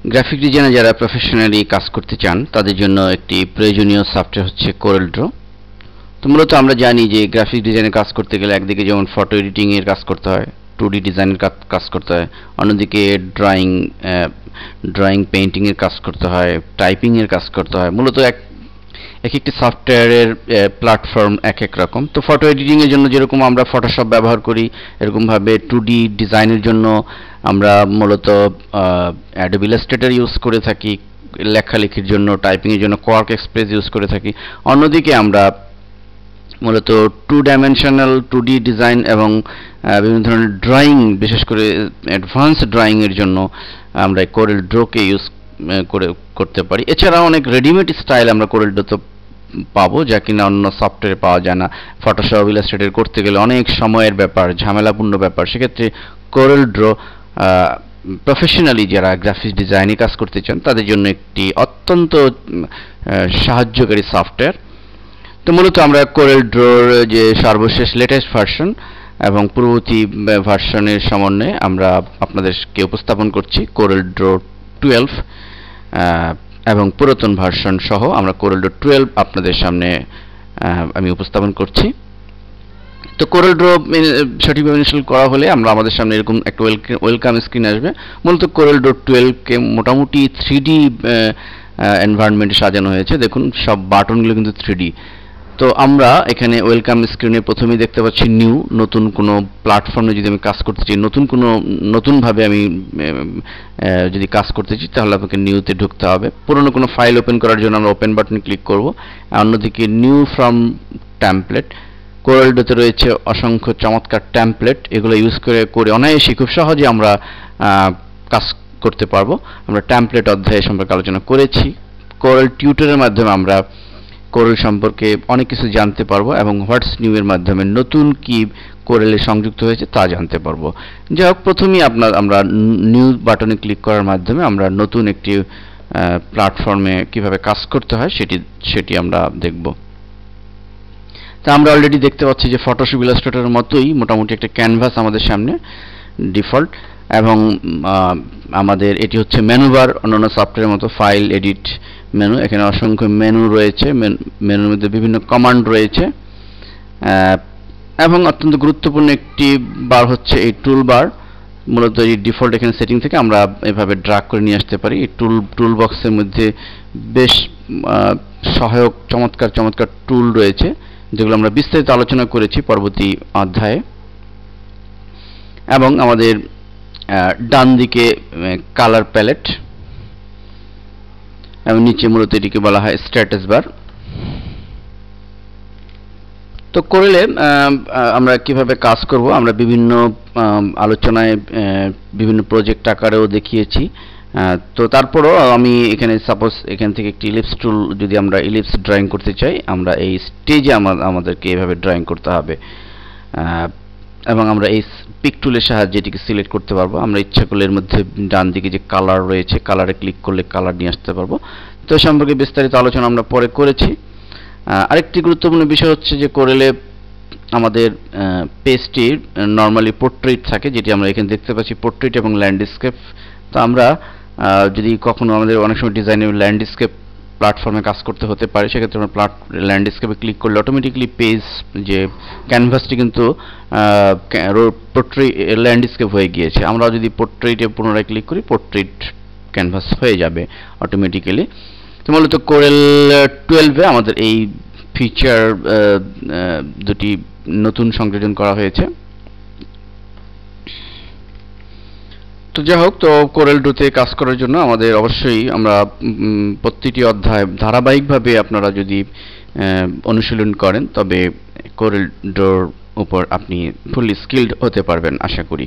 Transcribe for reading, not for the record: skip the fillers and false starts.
Graphic ডিজাইনে যারা professionally কাজ করতে চান তাদের জন্য একটি প্রয়োজনীয় সফটওয়্যার হচ্ছে কোরেল ড্র। তো মূলত আমরা জানি যে গ্রাফিক ডিজাইনে কাজ করতে গেলে একদিকে যেমন ফটো এডিটিংয়ের কাজ করতে হয়, 2D ডিজাইনের কাজ করতে হয়, অন্যদিকে ড্রয়িং পেইন্টিংয়ের কাজ করতে হয়, টাইপিংয়ের কাজ করতে হয়। মূলত এক একটি সফটওয়্যারের প্ল্যাটফর্ম এক এক রকম। তো ফটো এডিটিংয়ের জন্য যেরকম আমরা ফটোশপ ব্যবহার করি, এরকমভাবে 2D ডিজাইনের জন্য আমরা মূলত অ্যাডোবি ইলাস্ট্রেটর ইউজ করে থাকি, লেখালেখির জন্য টাইপিংয়ের জন্য কোয়ার্ক এক্সপ্রেস ইউজ করে থাকি। অন্যদিকে আমরা মূলত 2 ডাইমেনশনাল 2D ডিজাইন এবং বিভিন্ন ধরনের ড্রয়িং, বিশেষ করে অ্যাডভান্স ড্রয়িংয়ের জন্য আমরা কোরেল ড্রকে ইউজ করতে পারি। এছাড়াও অনেক রেডিমেড স্টাইল আমরা কোরেল ড্রতে পাবো, যা কিনা অন্য সফটওয়্যারে পাওয়া যায় না। ফটোশপ ইলাস্ট্রেটর করতে গেলে অনেক সময়ের ব্যাপার, ঝামেলাপূর্ণ ব্যাপার। সেক্ষেত্রে কোরেল ড্র প্রফেশনালি যারা গ্রাফিক্স ডিজাইনে কাজ করতে চান তাদের জন্য একটি অত্যন্ত সাহায্যকারী সফটওয়্যার। তো মূলত আমরা কোরেল ড্রর যে সর্বশেষ লেটেস্ট ভার্সন এবং পূর্ববর্তী ভার্সনের সমন্বয়ে আমরা আপনাদেরকে উপস্থাপন করছি কোরেল ড্র 12 এবং পুরাতন ভার্সন সহ আমরা কোরেল ড্র 12 আপনাদের সামনে আমি উপস্থাপন করছি। তো কোরেল ড্র সঠিকভাবে ইনস্টল করা হলে আমাদের সামনে এরকম একটা ওয়েলকাম স্ক্রিন আসবে। মূলত কোরেল ড্র 12 কে মোটামুটি 3D এনভায়রনমেন্টে সাজানো হয়েছে। দেখুন সব বাটনগুলো কিন্তু 3D। তো আমরা এখানে ওয়েলকাম স্ক্রিনে প্রথমেই দেখতে পাচ্ছি নিউ, নতুন কোনো প্ল্যাটফর্মে যদি আমি কাজ করতে চাই, নতুনভাবে আমি যদি কাজ করতে চাই তাহলে আপনাকে নিউতে ঢুকতে হবে। পুরনো কোনো ফাইল ওপেন করার জন্য আমরা ওপেন বাটনে ক্লিক করব। অন্যদিকে নিউ ফ্রম টেমপ্লেট, কোরেল ড্রতে রয়েছে অসংখ্য চমৎকার টেমপ্লেট। এগুলো ইউজ করে অনায়াসে খুব সহজে আমরা কাজ করতে পারবো। আমরা টেমপ্লেট অধ্যায় সম্পর্কে আলোচনা করেছি। কোরেল টিউটরের মাধ্যমে আমরা কোরেল সম্পর্কে অনেক কিছু জানতে পারবো এবং হোয়াটস নিউ এর মাধ্যমে নতুন কি কোরেলে সংযুক্ত হয়েছে তা জানতে পারবো। যাই হোক, প্রথমেই আমরা নিউ বাটনে ক্লিক করার মাধ্যমে আমরা নতুন একটি প্ল্যাটফর্মে কিভাবে কাজ করতে হয় সেটি আমরা দেখব। তা আমরা অলরেডি দেখতে পাচ্ছি যে ফটোশপ ইলাস্ট্রেটরের মতোই মোটামুটি একটা ক্যানভাস আমাদের সামনে ডিফল্ট, এবং আমাদের এটি হচ্ছে মেনু বার। অন্যান্য সফটওয়্যারের মতো ফাইল, এডিট, মেনু, এখানে অসংখ্য মেনু রয়েছে। মেনুর মধ্যে বিভিন্ন কমান্ড রয়েছে এবং অত্যন্ত গুরুত্বপূর্ণ একটি বার হচ্ছে এই টুল বার। মূলত এই ডিফল্ট এখানে সেটিং থেকে আমরা এভাবে ড্র্যাগ করে নিয়ে আসতে পারি। এই টুল বক্সের মধ্যে বেশ সহায়ক চমৎকার টুল রয়েছে, যেগুলো আমরা বিস্তারিত আলোচনা করেছি পরবর্তী অধ্যায়ে। এবং আমাদের ডান দিকে কালার প্যালেট এবং নিচে মূলত এটিকে বলা হয় স্ট্যাটাস বার। তো কোরেলে আমরা কিভাবে কাজ করব আমরা বিভিন্ন আলোচনায় বিভিন্ন প্রজেক্ট আকারেও দেখিয়েছি। তো তারপরও আমি এখানে সাপোজ এখান থেকে একটি ইলিপস টুল, যদি আমরা ইলিপস ড্রয়িং করতে চাই আমরা এই স্টেজে আমাদেরকে এভাবে ড্রয়িং করতে হবে এবং আমরা এই পিক টুলের সাহায্যে এটিকে সিলেক্ট করতে পারবো। আমরা ইচ্ছা করলে এর মধ্যে ডান দিকে যে কালার রয়েছে কালারে ক্লিক করলে কালার নিয়ে আসতে পারবো। তো সম্পর্কে বিস্তারিত আলোচনা আমরা পরে করেছি। আরেকটি গুরুত্বপূর্ণ বিষয় হচ্ছে যে কোরেলে আমাদের পেজটির নর্মালি পোর্ট্রেট থাকে, যেটি আমরা এখানে দেখতে পাচ্ছি, পোর্ট্রেট এবং ল্যান্ডস্কেপ। তো আমরা যদি কখনো আমাদের অনেক সময় ডিজাইনের ল্যান্ডস্কেপ প্ল্যাটফর্মে কাজ করতে হতে পারে, সেক্ষেত্রে আমরা ল্যান্ডস্কেপে ক্লিক করলে অটোমেটিকলি পেজ যে ক্যানভাসটি কিন্তু পোর্ট্রেট ল্যান্ডস্কেপ হয়ে গিয়েছে। আমরা যদি পোর্ট্রেটে পুনরায় ক্লিক করি পোর্ট্রেট ক্যানভাস হয়ে যাবে অটোমেটিক্যালি। তো মূলত কোরেল 12-এ আমাদের এই ফিচার দুটি নতুন সংযোজন করা হয়েছে। তো যাই হোক, তো কোরেল ড্রতে কাজ করার জন্য আমাদের অবশ্যই আমরা প্রতিটি অধ্যায় ধারাবাহিকভাবে আপনারা যদি অনুশীলন করেন তবে কোরেল ড্রর উপর আপনি ফুললি স্কিলড হতে পারবেন আশা করি।